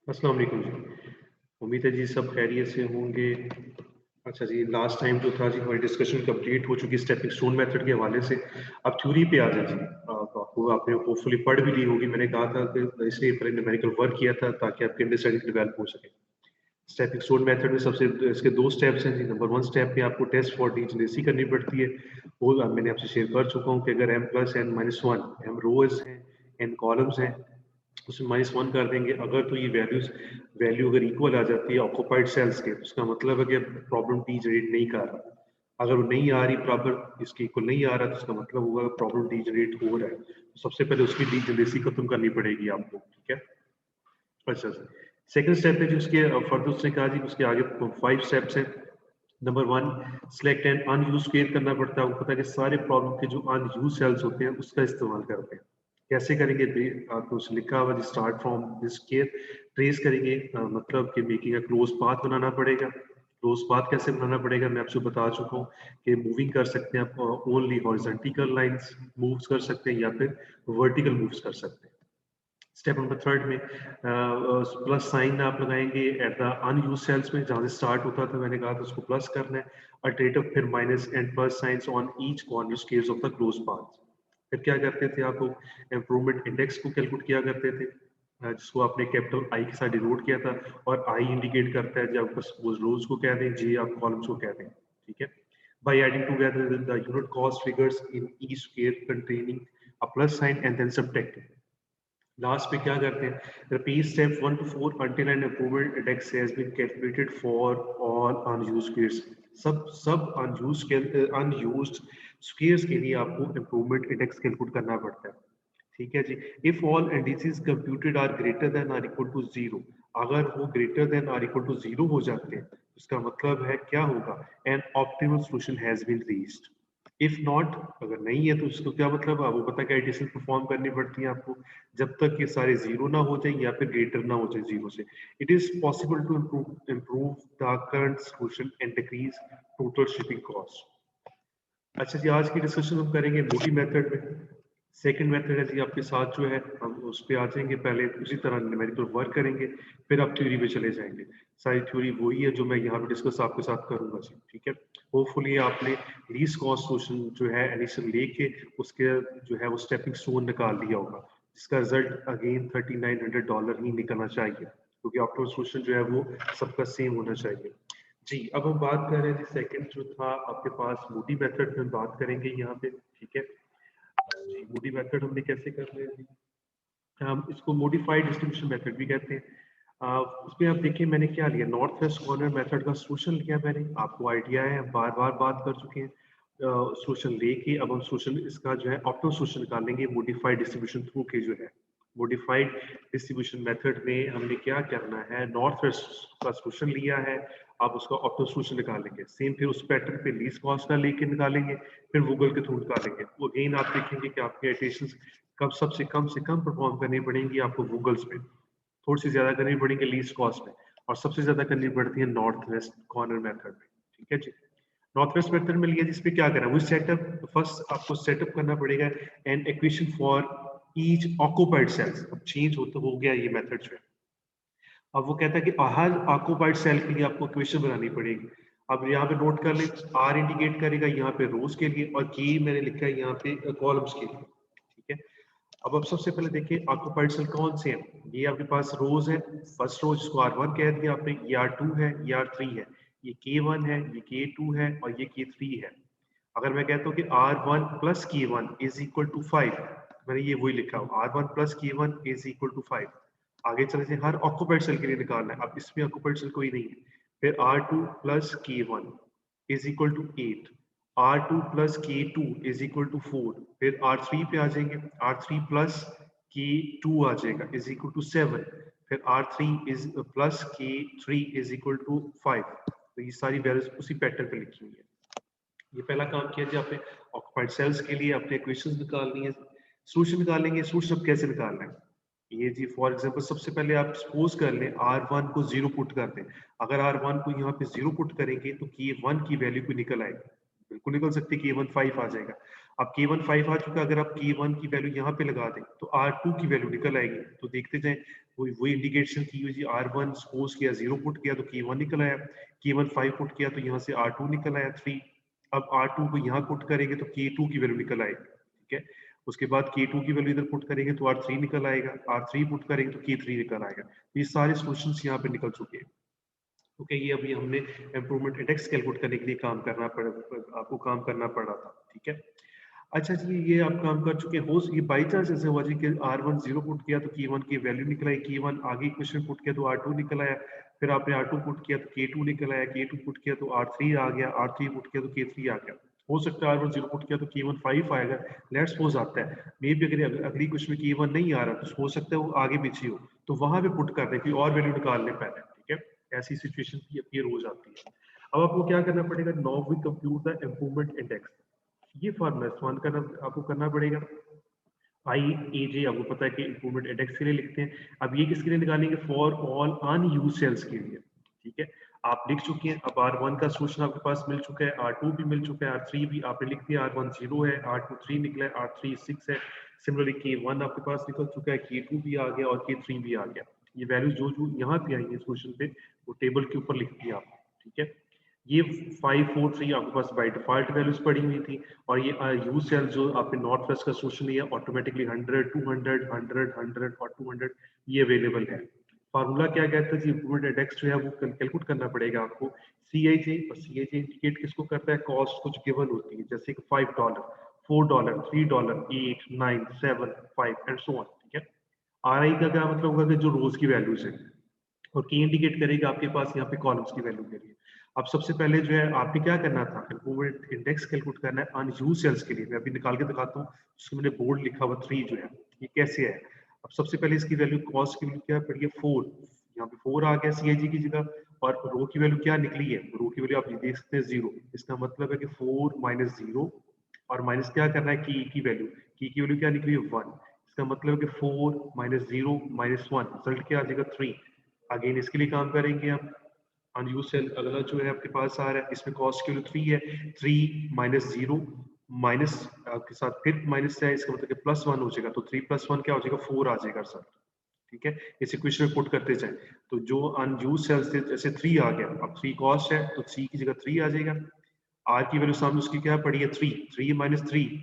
अस्सलाम वालेकुम जी। उम्मीद है जी सब खैरियत से होंगे। अच्छा जी, लास्ट टाइम जो था जी हमारी डिस्कशन कंप्लीट हो चुकी स्टेपिंग स्टोन मेथड के हवाले से। अब थ्योरी पे आ जाए जी। आपको आपने होपफुली पढ़ भी ली होगी। मैंने कहा था कि इसलिए पहले न्यूमेरिकल वर्क किया था ताकि आपकी अंडरस्टैंडिंग डेवलप हो सके। स्टेपिंग स्टोन मेथड में सबसे इसके 2 स्टेप्स हैं जी। नंबर 1 स्टेप में आपको टेस्ट फॉर डीजेनेरेसी करनी पड़ती है। वो मैंने आपसे शेयर कर चुका हूँ कि अगर m + n-1 m रोज़ हैं, n कॉलम्स हैं, उसमें -1 कर देंगे। अगर तो ये वैल्यू अगर इक्वल आ जाती है ऑक्यूपाइड सेल्स के, तो उसका मतलब है कि प्रॉब्लम डीजेनरेट नहीं कर रहा। अगर वो नहीं आ रही बराबर इसके इक्वल नहीं आ रहा, तो उसका मतलब होगा प्रॉब्लम डीजेनरेट हो रहा है। तो सबसे पहले उसकी डीजेनरेसी खत्म करनी पड़ेगी आपको, ठीक है? अच्छा सर। सेकंड स्टेप है जी उसके फर्दर उसने कहा जी उसके आगे 5 स्टेप्स हैं। Number 1 select an unused square करना पड़ता है। आपको पता है कि सारे प्रॉब्लम के जो अनयूज्ड सेल्स होते हैं उसका इस्तेमाल करते हैं। कैसे करेंगे? आपको उसमें लिखा हुआ जी start from this square trace करेंगे, मतलब कि मेकिंग अ क्लोज पाथ बनाना पड़ेगा। क्लोज पाथ कैसे बनाना पड़ेगा मैं आपसे बता चुका हूँ कि मूविंग कर सकते हैं आप ओनली हॉरिजॉन्टल लाइंस मूव्स कर सकते हैं या फिर वर्टिकल मूव्स कर सकते हैं। स्टेप नंबर थर्ड में प्लस साइन आप लगाएंगे एट द अनयूज सेल्स में, जहां से स्टार्ट होता था मैंने कहा था उसको प्लस करना है। अल्टरनेटिव फिर minus and plus science on each corner scales of the close path. फिर क्या करते थे आप लोग इम्प्रूवमेंट इंडेक्स को कैलकुलेट किया करते थे, जिसको आपने कैपिटल आई के साथ डिनोट किया था। और आई इंडिकेट करता है जब आप सपोज रोज को कह दें, जे आप कॉलम्स को कह दें, ठीक है? by adding together the unit cost figures in each square containing a plus sign and then subtracting। Last पे क्या करते हैं? Repeat step 1 to 4 until an improvement index has been calculated for all unused squares। सब unused squares के लिए आपको improvement index calculate करना पड़ता है। ठीक है जी। If all indices computed are greater than or equal to 0, अगर वो greater than or equal to 0 हो जाते हैं, इसका मतलब है क्या होगा? An optimal solution has been reached. If not, अगर नहीं है तो उसको क्या मतलब है? वो पता क्या एडिशन परफॉर्म करनी पड़ती है आपको, जब तक ये सारे जीरो ना हो जाए या फिर ग्रेटर ना हो जाए जीरो से। It is possible to improve the current solution and decrease total shipping cost. अच्छा जी, आज की डिस्कशन हम करेंगे मोटी मेथड में। सेकंड मेथड है जी आपके साथ जो है, हम उस पे आ जाएंगे। पहले उसी तरह न्यूमेरिकल वर्क करेंगे, फिर आप थ्योरी पे चले जाएंगे। सारी थ्योरी वही है जो मैं यहाँ पे डिस्कस आपके साथ करूंगा जी, ठीक है? होपफुली आपने लीस्ट कॉस्ट सोल्यूशन जो है एडिशन लेके उसके जो है वो स्टेपिंग स्टोन निकाल लिया होगा, जिसका रिजल्ट अगेन $3900 ही निकलना चाहिए, क्योंकि ऑप्टिमल सोल्यूशन जो है वो सबका सेम होना चाहिए। जी, अब हम बात कर रहे हैं जी सेकंड जो था आपके पास मूडी मेथड में बात करेंगे यहाँ पे, ठीक है? जी, मूडी मेथड हमने कैसे कर रहे हैं जी? हम इसको मॉडिफाइड डिस्ट्रीब्यूशन मेथड भी कहते हैं। उसमें आप देखिए मैंने क्या लिया, नॉर्थ वेस्ट कॉर्नर मेथड का सोल्यूशन लिया मैंने। आपको आइडिया है, बार बार बात कर चुके हैं। सोल्यूशन लेके अब हम सोल्यूशन इसका जो है ऑप्टिमल सोल्यूशन निकालेंगे मॉडिफाइड डिस्ट्रीब्यूशन थ्रू के जो है। मॉडिफाइड डिस्ट्रीब्यूशन मेथड में हमने क्या करना है, नॉर्थ वेस्ट का सोल्यूशन लिया है, आप उसका ऑप्टिमल सोल्यूशन निकालेंगे। सेम फिर उस पैटर्न पे लीस्ट कॉस्ट का लेके निकालेंगे, फिर गूगल के थ्रू निकालेंगे। वो अगेन आप देखेंगे कि आपके इटरेशंस कब सबसे कम परफॉर्म करनी पड़ेंगी आपको गूगल्स में, थोड़ी सी ज्यादा करनी पड़ेंगी लीस्ट कॉस्ट में, और सबसे ज्यादा करनी पड़ती है नॉर्थ वेस्ट कॉर्नर मेथड में, ठीक है जी? नॉर्थ वेस्ट मेथड में लिया जिसपे क्या करना है, वो सेटअप फर्स्ट आपको सेटअप करना पड़ेगा an equation for each occupied cells. अब चेंज हो गया ये मेथड जो है। अब वो कहता है कि हर ऑक्यूपाइड सेल के लिए आपको इक्वेशन बनानी पड़ेगी। अब यहाँ पे नोट कर लें, आर इंडिकेट करेगा यहाँ पे रोज के लिए, और के मैंने लिखा है यहाँ पे कॉलम्स के लिए, ठीक है? अब सबसे पहले देखिए ऑक्यूपाइड सेल कौन से हैं। ये आपके पास रोज है। फर्स्ट रोज इसको R1 कह दिया आपने, ये R2 है, ये R3 है, ये K1 है, ये K2 है, और ये K3 है। अगर मैं कहता हूँ कि R1 plus K1 is equal to 5, मैंने ये वही लिखा हुआ, R1 plus K1 is equal to 5। आगे चले जाए, हर ऑक्यूपाइड सेल के लिए निकालना है। अब इसमें ऑक्यूपाइड सेल कोई नहीं है। फिर R2 plus K1 is equal to 8, R2 plus K2 is equal to 4। फिर R3 पे आ जाएंगे, R3 प्लस K2 आ जाएगा इज इक्वल टू 7। फिर R3 is plus K3 is equal to 5। तो ये सारी वैल्यूज उसी पैटर्न पे लिखी हुई है। ये पहला काम किया जी आपने, ऑक्यूपाइड सेल्स के लिए आपने इक्वेशंस निकालनी है। सोल्यूशन निकालेंगे, सोल्यूशन अब कैसे निकालना है ये जी? फॉर एग्जांपल सबसे पहले आप सपोज कर लें R1 को 0 पुट कर दें। अगर R1 को यहाँ पे 0 पुट करेंगे तो K1 की वैल्यू को निकल आएगी, बिल्कुल निकल सकती है, K1 5 आ जाएगा। अब K1 5 आ चुका, अगर आप K1 की वैल्यू यहाँ पे लगा दें तो R2 की वैल्यू निकल आएगी। तो देखते जाएं, वही इंडिकेशन की हुई, R1 सपोज किया 0 पुट किया तो K1 निकल आया, K1 5 पुट किया तो यहाँ से R2 निकल आया 3। अब R2 को यहाँ पुट करेंगे तो K2 की वैल्यू निकल आएगी, ठीक है। उसके बाद K2 की वैल्यू इधर पुट करेंगे तो R3 निकल आएगा, R3 पुट करेंगे तो K3 निकल आएगा। ये सारे सॉल्यूशंस यहाँ पे निकल चुके हैं। ओके, ये अभी हमने इम्प्रूवमेंट इंडेक्स कैलकुलेट करने के लिए आपको काम करना पड़ा था, ठीक है। अच्छा जी, ये आप काम कर चुके हैं। हो ये बाई चांस ऐसे हुआ जी कि R1 0 पुट किया तो K1 की वैल्यू निकल आई, K1 आगे क्वेश्चन पुट किया तो R2 निकल आया, फिर आपने R2 पुट किया तो K2 निकल आया, K2 पुट किया तो R3 आ गया, R3 पुट किया तो K3 आ गया। हो सकता है R1 0 पुट किया तो K1 5 आएगा, लेट्स सपोज आता है। मे बी अगर अगली क्वेश्चन में K1 नहीं आ रहा तो हो सकता है वो आगे पीछे हो, तो वहां पे पुट कर दें कि और वैल्यू निकाल लें पहले, ठीक है। ऐसी सिचुएशन भी अपीयर हो जाती है। अब आपको क्या करना पड़ेगा, now we compute the improvement index. ये फॉर्मूला इस्तेमाल करना आपको करना पड़ेगा। IAJ आपको पता है कि इम्प्रूवमेंट इंडेक्स के लिए लिखते हैं। अब ये किसके लिए निकालेंगे, फॉर ऑल अनयूज्ड सेल्स के लिए, ठीक है। आप लिख चुके हैं, अब R1 का सोल्यूशन आपके पास मिल चुका है, R2 भी मिल चुका है, R3 भी आपने लिख दिया, R1 0 है, R2 3 निकला है, R3 6 है। सिमिलरली K1 आपके पास निकल चुका है, K2 भी आ गया और K3 भी आ गया। ये वैल्यू जो जो यहाँ पे आई है सोल्यूशन पे, वो टेबल के ऊपर लिख दिया आपने, ठीक है। ये 5 4 3 आपके पास बाय डिफॉल्ट वैल्यूज पड़ी हुई थी, और ये यूज सेल जो आपने नॉर्थ वेस्ट का सोल्यूशन लिया, ऑटोमेटिकली 100 200 100 100 और 200 ये अवेलेबल है। फार्मूला क्या कहता है जी, इम्प्रूवमेंट इंडेक्स जो है वो कैलकुलेट करना पड़ेगा आपको। CIJ, और CIJ इंडिकेट किसको करता है, कॉस्ट कुछ गिवन होती है, जैसे कि $5 $4 $3 8 9 7 5 एंड सो ऑन, ठीक है। RI का क्या मतलब होगा कि जो रोज की वैल्यूज है, और की इंडिकेट करेगा आपके पास यहाँ पे कॉलम्स की वैल्यू के लिए। अब सबसे पहले जो है आपने क्या करना था, इम्प्रूवमेंट इंडेक्स कैलकुलेट करना है अनयूज्ड सेल्स के लिए। मैं अभी निकाल के दिखाता हूँ, जिसमें मैंने बोर्ड लिखा हुआ 3 जो है, ये कैसे है। अब सबसे पहले इसकी वैल्यू, कॉस्ट की वैल्यू क्या पड़ी है 4, यहाँ पे 4 आ गया CIG की जगह, और रो की वैल्यू क्या निकली है, रो की वैल्यू आप देख सकते हैं 0। इसका मतलब है कि 4 माइनस 0, और माइनस क्या करना है की वैल्यू, की वैल्यू क्या निकली है 1। इसका मतलब है कि 4 माइनस 0 माइनस 1, रिजल्ट क्या आ जाएगा 3। अगेन इसके लिए काम करेंगे आप, अनयूज सेल अगला जो है आपके पास आ रहा है, इसमें कॉस्ट की वैल्यू 3 है, 3 माइनस 0 माइनस के साथ फिर माइनस है, इसका मतलब कि +1 हो जाएगा, तो 3 + 1 क्या हो जाएगा 4 आ जाएगा सर, ठीक है। इस इक्वेशन में पुट करते जाए, तो जो अनयूज सेल्स थे जैसे 3 आ गया, अब 3 कॉस्ट है तो 3 की जगह 3 आ जाएगा। आर की वैल्यू सामने उसकी क्या पड़ी है 3, 3 माइनस 3,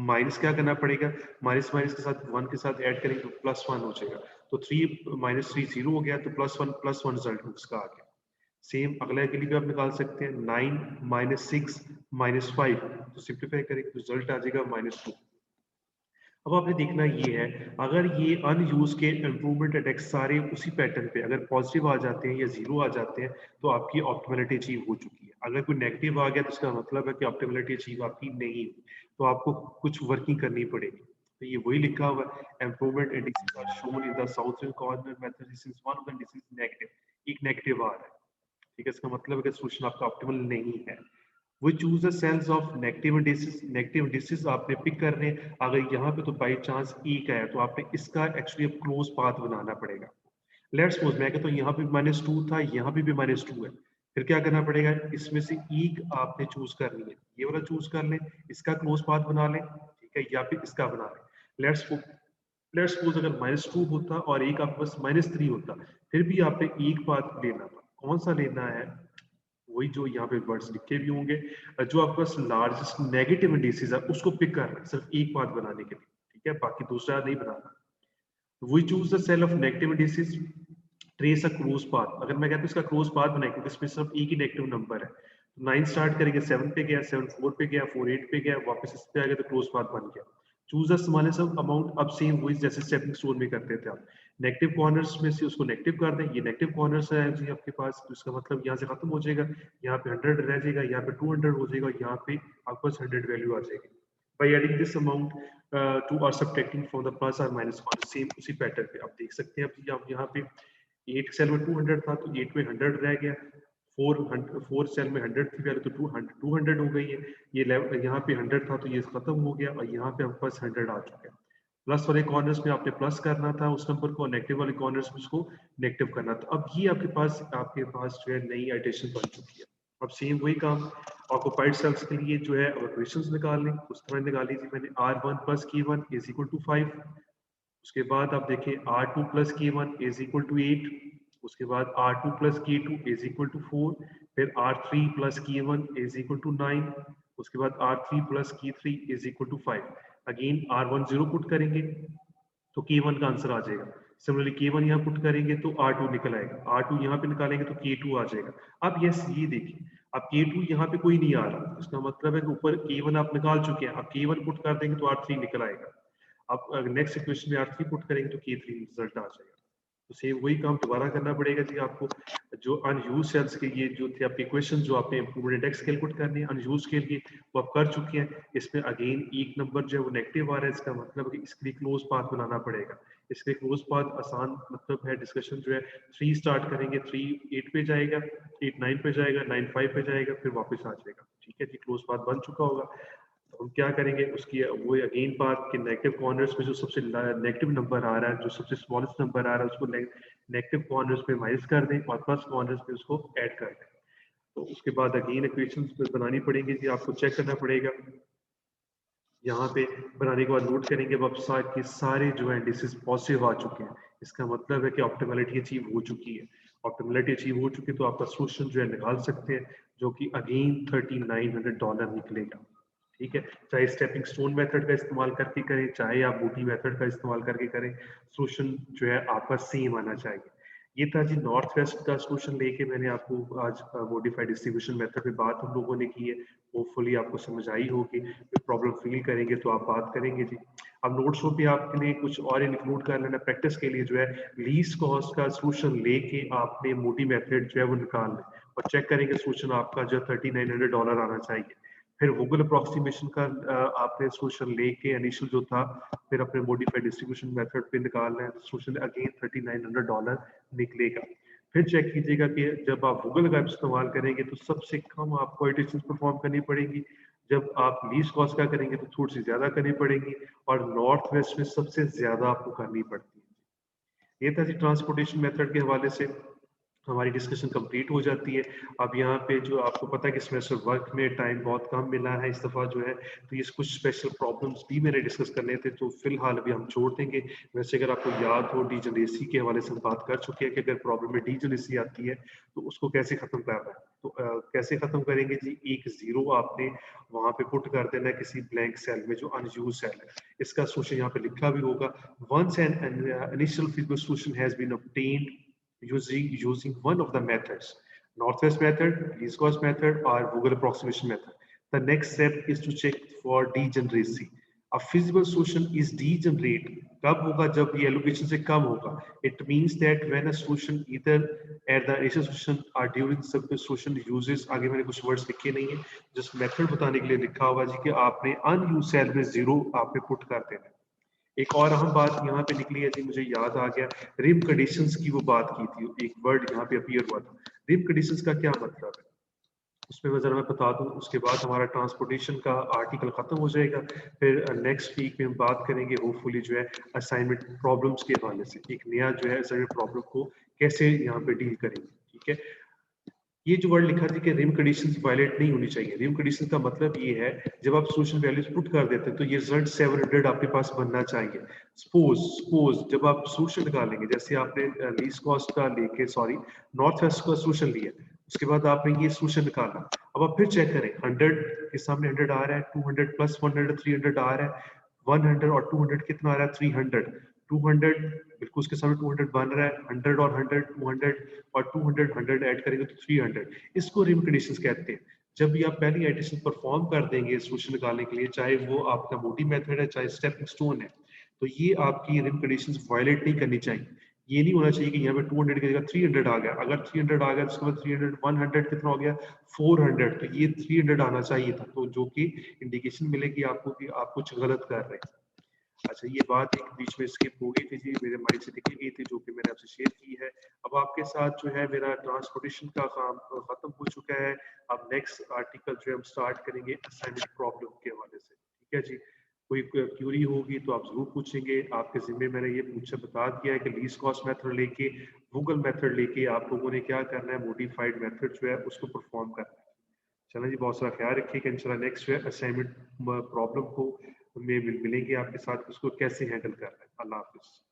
माइनस क्या करना पड़ेगा, माइनस माइनस के साथ 1 के साथ ऐड करेंगे तो +1 हो जाएगा, तो 3 माइनस 3 0 हो गया, तो +1 रिजल्ट उसका आ गया। सेम अगला के लिए भी आप निकाल सकते हैं, 9 माइनस 6 माइनस 5, तो सिंप्लीफाई करेंगे तो रिजल्ट आ जाएगा -2। अब आपने देखना ये है, अगर ये अनयूज के इम्प्रूवमेंट इंडेक्स सारे उसी पैटर्न पे अगर पॉजिटिव आ जाते हैं या 0 आ जाते हैं, तो आपकी ऑप्टिमलिटी अचीव हो चुकी है। अगर कोई नेगेटिव आ गया तो इसका मतलब है कि ऑप्टिमलिटी अचीव आपकी नहीं हुई, तो आपको कुछ वर्किंग करनी पड़ेगी। तो ये वही लिखा हुआ है, improvement index are shown in the south corner method since one of the indices negative, एक नेगेटिव आ रहा है, ठीक है। इसका मतलब है कि सोल्यूशन आपका ऑप्टिमल नहीं है। We choose the cells of negative indices आपने पिक कर रहे हैं। अगर यहाँ पे तो बाई चांस एक है, तो आपने इसका एक्चुअली क्लोज पाथ बनाना पड़ेगा। लेट्स सपोज मैं कहता हूँ यहाँ पे -2 था, यहाँ पे भी -2 है, फिर क्या करना पड़ेगा, इसमें से एक आपने चूज करनी है, ये वाला चूज कर लें, इसका क्लोज पाथ बना लें, ठीक है, या फिर इसका बना लें। लेट्स सपोज अगर -2 होता और एक आपके पास -3 होता, फिर भी आपने एक पाथ लेना था। कौन सा लेना है, वही जो यहाँ पे वर्ड्स लिखे भी होंगे, जो आपके पास लार्जेस्ट नेगेटिव इंडिसेस है उसको पिक करना है, सिर्फ एक पाथ बनाने के लिए, ठीक है, बाकी दूसरा नहीं बनाना। We choose the cell of negative indices, trace a close path. अगर मैं कहता हूँ इसका क्लोज पाथ बनाए, क्योंकि इसमें सिर्फ एक ही नेगेटिव नंबर है, तो 9 स्टार्ट करेंगे 7 पे गया, 7 4 पे गया, 4 8 पे गया, वापस इस पे आ गया, तो क्लोज पाथ बन गया। चूज द स्मॉलेस्ट अमाउंट, अब सेम वही जैसे स्टेपिंग स्टोन में करते थे आप, नेगेटिव कॉर्नर्स में से उसको नेगेटिव कर दें, ये नेगेटिव कॉर्नर्स है जी आपके पास, तो इसका मतलब यहाँ से खत्म हो जाएगा, यहाँ पे 100 रह जाएगा, यहाँ पे 200 हो जाएगा, यहाँ पे आपके पास 100 वैल्यू आ जाएगी। by adding this amount to or subtracting from the plus or minus corner, same उसी पैटर्न पे आप देख सकते हैं। अब यहाँ पे 8 सेल में 200 था तो 8 में 100 रह गया, 4 सेल में 100 थी पहले तो 200 हो गई है, ये यहाँ पे 100 था तो ये खत्म हो गया, और यहाँ पे हमारे पास 100 आ चुका है। प्लस वाले कॉर्नर्स में आपने प्लस करना था उस नंबर को, नेगेटिव वाले कॉर्नर्स में उसको नेगेटिव करना था। अब ये आपके पास जो है नई एडिशन बन चुकी है। अब सेम वही काम ऑक्यूपाइड सेल्स के लिए जो है, अब इक्वेशंस निकाल लें, उस तरह निकाली थी मैंने। R1 plus K1 is equal to 5। उसके बाद आप देखें R2 plus K1 is equal to 8। उसके बाद R2 plus K2 is equal to 4। फिर R3 plus K1 is equal to 9। उसके बाद R3 plus K3 is equal to 5। Again R1 0 put करेंगे तो K1 का आंसर आ जाएगा। सिमिलरली K1 यहाँ पुट करेंगे तो R2 निकल आएगा, R2 यहाँ पे निकालेंगे तो K2 आ जाएगा। अब यस ये देखिए, अब K2 यहाँ पे कोई नहीं आ रहा, इसका मतलब है कि ऊपर K1 आप निकाल चुके हैं। अब K1 पुट कर देंगे तो R3 निकल आएगा। अब नेक्स्ट इक्वेशन में R3 पुट करेंगे तो K3 रिजल्ट आ जाएगा। तो सेम वही काम दोबारा करना पड़ेगा जी आपको। जो अनयूज सेल्स के ये जो थे आपके इक्वेशन, जो आपने इम्प्रूवमेंट इंडेक्स कैलकुलेट करने हैं अनयूज के लिए, वो आप कर चुके हैं। इसमें अगेन एक नंबर जो है वो नेगेटिव आ रहा है, इसका मतलब है कि इसके लिए क्लोज पाथ बनाना पड़ेगा। इसके क्लोज पाथ आसान मतलब है, डिस्कशन जो है 3 स्टार्ट करेंगे, 3 8 पे जाएगा, 8 9 पे जाएगा, 9 5 पे जाएगा, फिर वापस आ जाएगा। ठीक है जी, क्लोज पाथ बन चुका होगा। तो हम क्या करेंगे, उसकी वो अगेन पाथ के नेगेटिव कॉर्नर्स में जो सबसे नेगेटिव नंबर आ रहा है, जो सबसे स्मॉलेस्ट नंबर आ रहा है, उसको नेगेटिव कॉर्नर्स पे माइनस कर दें और प्लस कॉर्नर्स पे उसको ऐड कर दें। तो उसके बाद अगेन इक्वेशंस बनानी पड़ेंगी जी, आपको चेक करना पड़ेगा। यहाँ पे बनाने के बाद नोट करेंगे अब के सारे जो है इंडिसेस पॉजिटिव आ चुके हैं। इसका मतलब है कि ऑप्टिमलिटी अचीव हो चुकी है। ऑप्टिमलिटी अचीव हो चुकी है तो आपका सोल्यूशन जो है निकाल सकते हैं, जो कि अगेन $3900 निकलेगा। ठीक है, चाहे स्टेपिंग स्टोन मेथड का इस्तेमाल करके करें, चाहे आप बूटी मेथड का इस्तेमाल करके करें, सोल्यूशन जो है आपका सेम आना चाहिए। ये था जी नॉर्थ वेस्ट का सोल्यूशन लेके मैंने आपको आज मॉडिफाइड डिस्ट्रीब्यूशन मेथड पे बात हम लोगों ने की है। होपफुली आपको समझ आई होगी। प्रॉब्लम फील करेंगे तो आप बात करेंगे जी। अब नोट्सों पे आपके लिए कुछ और इंक्लूड कर लेना प्रैक्टिस के लिए, जो है लीस्ट कॉस्ट का सोल्यूशन लेके आपने मोटी मेथड जो है वो निकाल लें और चेक करेंगे सोल्यूशन आपका जो $3900 आना चाहिए। फिर गूगल अप्रोक्सीमेशन का आपने सोल्यूशन लेके इनिशियल जो था, फिर अपने मॉडिफाइड डिस्ट्रीब्यूशन मेथड पे निकालना है, सोल्यूशन अगेन $3900 निकलेगा। फिर चेक कीजिएगा कि जब आप गूगल का इस्तेमाल करेंगे तो सबसे कम आपको एडिशंस परफॉर्म करनी पड़ेगी। जब आप लीस्ट कॉस्ट का करेंगे तो थोड़ी सी ज्यादा करनी पड़ेगी, और नॉर्थ वेस्ट में सबसे ज्यादा आपको करनी पड़ती है। ये था जी ट्रांसपोर्टेशन मेथड के हवाले से हमारी डिस्कशन कंप्लीट हो जाती है। अब यहाँ पे जो आपको पता है कि सेमेस्टर वर्क में टाइम बहुत कम मिला है इस दफ़ा जो है, तो ये कुछ स्पेशल प्रॉब्लम्स भी मैंने डिस्कस करने थे, तो फिलहाल अभी हम छोड़ देंगे। वैसे अगर आपको याद हो डीजनरेसी के हवाले से हम बात कर चुके हैं कि अगर प्रॉब्लम में डीजनरेसी आती है तो उसको कैसे ख़त्म करना है। तो कैसे ख़त्म करेंगे जी, एक ज़ीरो आपने वहाँ पे पुट कर देना है किसी ब्लैंक सेल में जो अनयूज सेल है। इसका सोल्यूशन यहाँ पे लिखा भी होगा। Once an initial physical solution has been obtained using one of the methods, Northwest method, least cost method, or Google approximation method. The next step is to check for degeneracy. A feasible solution is degenerate. कब होगा, जब ये allocation से कम होगा. It means that when a solution either at the initial solution or during subsequent solution uses, आगे मैंने कुछ words लिखे नहीं है, just method बताने के लिए लिखा होगा जी कि आपने unused cell में zero आपने put कर देना है। एक और अहम बात यहाँ पे निकली है जी, मुझे याद आ गया, रिम कंडीशंस की वो बात की थी, एक वर्ड यहाँ पे अपीयर हुआ था। रिम कंडीशंस का क्या मतलब है, उसमें मैं जरा मैं बता दूं, उसके बाद हमारा ट्रांसपोर्टेशन का आर्टिकल खत्म हो जाएगा। फिर नेक्स्ट वीक में हम बात करेंगे होपफुली जो है असाइनमेंट प्रॉब्लम्स के हवाले से, एक नया जो है असाइनमेंट प्रॉब्लम को कैसे यहाँ पे डील करेंगे। ठीक है, ये जो वर्ड लिखा थी कि रिम कंडीशंस वायलेट नहीं होनी चाहिए। रिम कंडीशन का मतलब ये है, जब आप सोल्यूशन वैल्यूज पुट कर देते हैं तो ये रिजल्ट 700 आपके पास बनना चाहिए। सपोज जब आप सोल्यूशन निकालेंगे, जैसे आपने लीस्ट कॉस्ट का लेके सॉरी नॉर्थ वेस्ट का सोल्यूशन लिया, उसके बाद आपने ये सोल्यूशन निकाला। अब आप फिर चेक करें, 100 के सामने 100 आ रहा है, 200 प्लस 100 300 आ रहा है, 100 और 200 कितना आ रहा है 300, 200 बिल्कुल उसके सामने 200 बन रहा है, 100 और 100 200 और 200 100 ऐड करेंगे तो 300। इसको रिम कंडीशंस कहते हैं। जब भी आप पहली एडिशन परफॉर्म कर देंगे सोल्यूशन निकालने के लिए, चाहे वो आपका मोटी मेथड है चाहे स्टेपिंग स्टोन है, तो ये आपकी रिम कंडीशंस वायलेट नहीं करनी चाहिए। ये नहीं होना चाहिए कि यहाँ पे 200 की जगह 300 आ गया। अगर 300 आ गया तो उसके बाद 300 100 कितना हो गया 400, तो ये 300 आना चाहिए था, तो जो कि इंडिकेशन मिलेगी आपको कि आप कुछ गलत कर रहे हैं। अच्छा, ये बात एक बीच में स्किप हो गई थी जी, मेरे माइंड से निकल गई थी, जो कि मैंने आपसे शेयर की है। अब आपके साथ जो है मेरा ट्रांसपोर्टेशन का काम खत्म हो चुका है। अब नेक्स्ट आर्टिकल जो है हम स्टार्ट करेंगे असाइनमेंट प्रॉब्लम के हवाले से। ठीक है जी, कोई क्यूरी होगी तो आप जरूर पूछेंगे। आपके जिम्मे मैंने ये पूछा बता दिया है कि लीस्ट कॉस्ट मेथड लेके गूगल मेथड लेके आप लोगों ने क्या करना है, मॉडिफाइड मेथड जो है उसको परफॉर्म करना है। चलो जी, बहुत सारा ख्याल रखिएगा। इंशाल्लाह नेक्स्ट असाइनमेंट प्रॉब्लम को में मिलेंगे आपके साथ, उसको कैसे हैंडल करना है। अल्लाह हाफिज़।